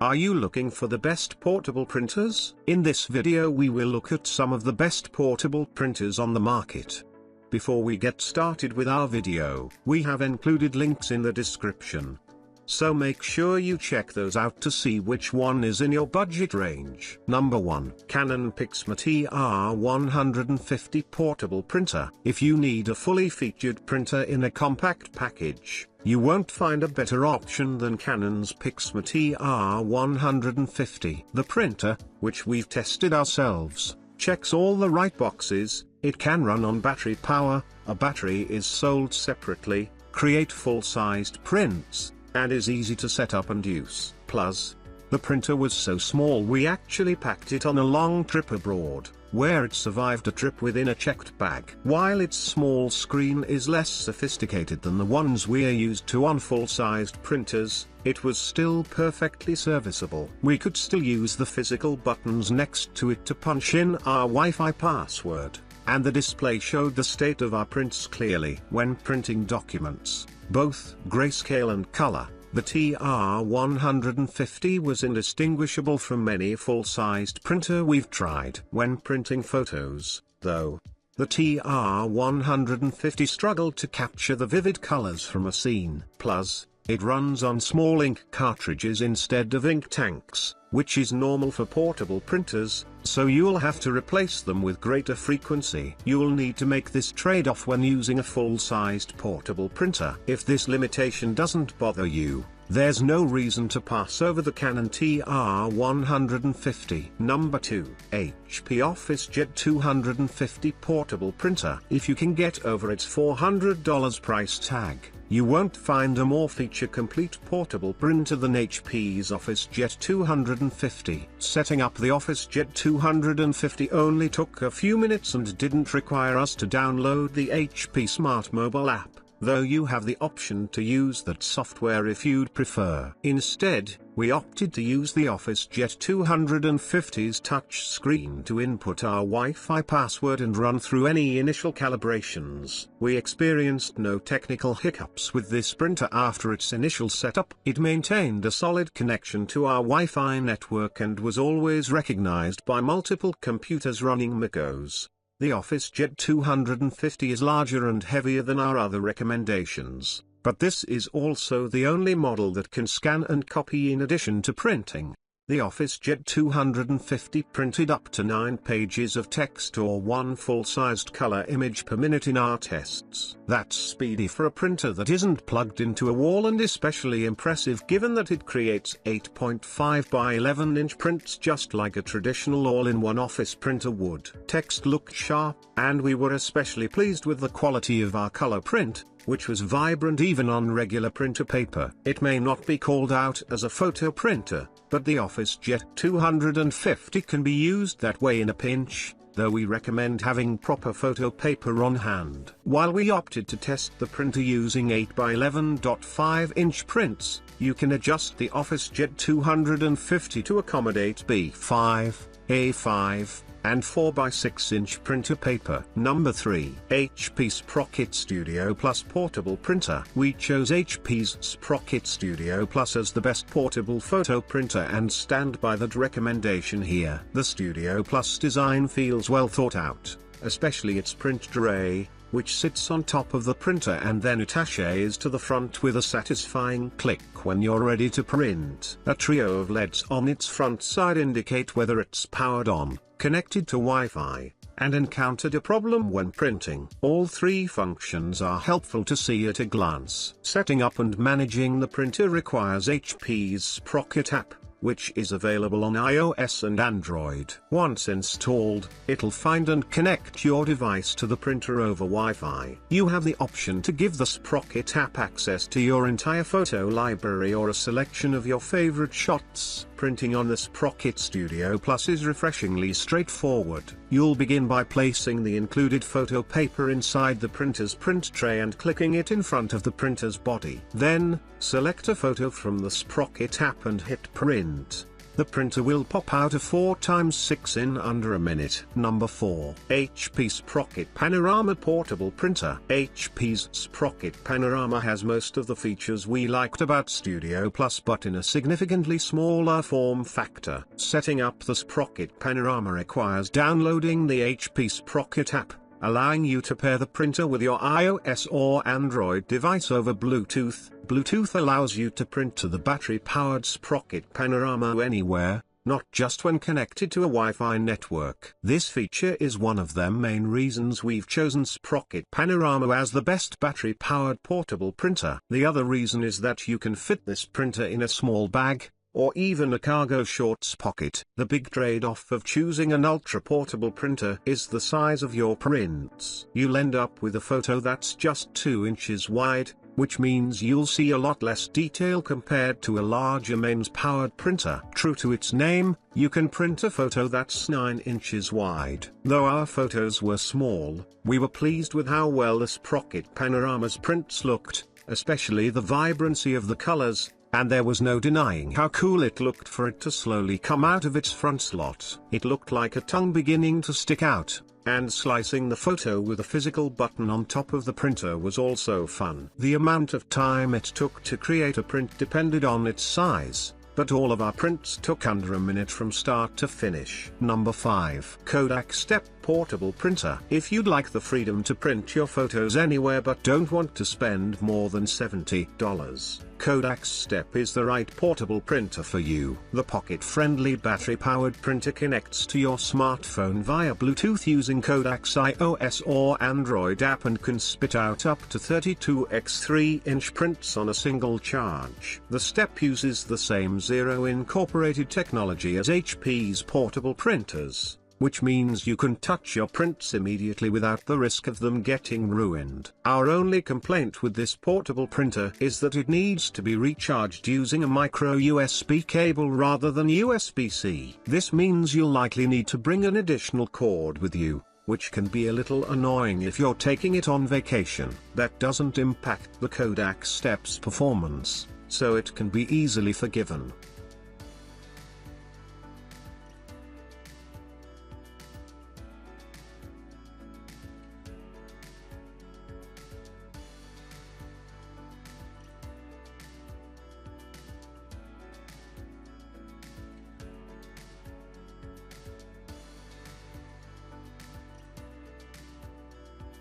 Are you looking for the best portable printers? In this video we will look at some of the best portable printers on the market. Before we get started with our video, we have included links in the description. So make sure you check those out to see which one is in your budget range. Number 1. Canon PIXMA TR150 Portable Printer. If you need a fully featured printer in a compact package, you won't find a better option than Canon's PIXMA TR150. The printer, which we've tested ourselves, checks all the right boxes. It can run on battery power, a battery is sold separately, create full-sized prints, and is easy to set up and use. Plus, the printer was so small we actually packed it on a long trip abroad, where it survived a trip within a checked bag. While its small screen is less sophisticated than the ones we're used to on full-sized printers, it was still perfectly serviceable. We could still use the physical buttons next to it to punch in our Wi-Fi password, and the display showed the state of our prints clearly. When printing documents, both grayscale and color, the TR150 was indistinguishable from any full-sized printer we've tried. When printing photos, though, the TR150 struggled to capture the vivid colors from a scene. Plus, it runs on small ink cartridges instead of ink tanks, which is normal for portable printers, so you'll have to replace them with greater frequency. You'll need to make this trade-off when using a full-sized portable printer. If this limitation doesn't bother you, there's no reason to pass over the Canon TR150. Number 2. HP OfficeJet 250 Portable Printer. If you can get over its $400 price tag, you won't find a more feature-complete portable printer than HP's OfficeJet 250. Setting up the OfficeJet 250 only took a few minutes and didn't require us to download the HP Smart Mobile app, though you have the option to use that software if you'd prefer. Instead, we opted to use the OfficeJet 250's touch screen to input our Wi-Fi password and run through any initial calibrations. We experienced no technical hiccups with this printer after its initial setup. It maintained a solid connection to our Wi-Fi network and was always recognized by multiple computers running macOS. The OfficeJet 250 is larger and heavier than our other recommendations, but this is also the only model that can scan and copy in addition to printing. The OfficeJet 250 printed up to 9 pages of text or 1 full-sized color image per minute in our tests. That's speedy for a printer that isn't plugged into a wall and especially impressive given that it creates 8.5 by 11-inch prints just like a traditional all-in-one office printer would. Text looked sharp, and we were especially pleased with the quality of our color print, which was vibrant even on regular printer paper. It may not be called out as a photo printer, but the OfficeJet 250 can be used that way in a pinch, though we recommend having proper photo paper on hand. While we opted to test the printer using 8 by 11.5-inch prints, you can adjust the OfficeJet 250 to accommodate B5, A5, and 4 by 6-inch printer paper. Number 3. HP Sprocket Studio Plus Portable Printer. We chose HP's Sprocket Studio Plus as the best portable photo printer and stand by that recommendation here. The Studio Plus design feels well thought out, especially its print tray, which sits on top of the printer and then attaches to the front with a satisfying click when you're ready to print. A trio of LEDs on its front side indicate whether it's powered on, connected to Wi-Fi, and encountered a problem when printing. All 3 functions are helpful to see at a glance. Setting up and managing the printer requires HP's Sprocket app, which is available on iOS and Android. Once installed, it'll find and connect your device to the printer over Wi-Fi. You have the option to give the Sprocket app access to your entire photo library or a selection of your favorite shots. Printing on the Sprocket Studio Plus is refreshingly straightforward. You'll begin by placing the included photo paper inside the printer's print tray and clicking it in front of the printer's body. Then, select a photo from the Sprocket app and hit print. the printer will pop out a 4x6 in under a minute. Number 4. HP Sprocket Panorama Portable Printer. HP's Sprocket Panorama has most of the features we liked about Studio Plus, but in a significantly smaller form factor. Setting up the Sprocket Panorama requires downloading the HP Sprocket app, allowing you to pair the printer with your iOS or Android device over Bluetooth. Bluetooth allows you to print to the battery-powered Sprocket Panorama anywhere, not just when connected to a Wi-Fi network. This feature is one of the main reasons we've chosen Sprocket Panorama as the best battery-powered portable printer. The other reason is that you can fit this printer in a small bag, or even a cargo shorts pocket. The big trade-off of choosing an ultra-portable printer is the size of your prints. You'll end up with a photo that's just 2 inches wide, which means you'll see a lot less detail compared to a larger mains-powered printer. True to its name, you can print a photo that's 9 inches wide. Though our photos were small, we were pleased with how well the Sprocket Panorama's prints looked, especially the vibrancy of the colors, and there was no denying how cool it looked for it to slowly come out of its front slot. It looked like a tongue beginning to stick out, and slicing the photo with a physical button on top of the printer was also fun. The amount of time it took to create a print depended on its size, but all of our prints took under a minute from start to finish. Number 5. Kodak Step Portable Printer. If you'd like the freedom to print your photos anywhere but don't want to spend more than $70, Kodak Step is the right portable printer for you. The pocket-friendly battery-powered printer connects to your smartphone via Bluetooth using Kodak's iOS or Android app and can spit out up to 32x 3-inch prints on a single charge. The Step uses the same Zero-incorporated technology as HP's portable printers, which means you can touch your prints immediately without the risk of them getting ruined. Our only complaint with this portable printer is that it needs to be recharged using a micro USB cable rather than USB-C. This means you'll likely need to bring an additional cord with you, which can be a little annoying if you're taking it on vacation. That doesn't impact the Kodak Step's performance, so it can be easily forgiven.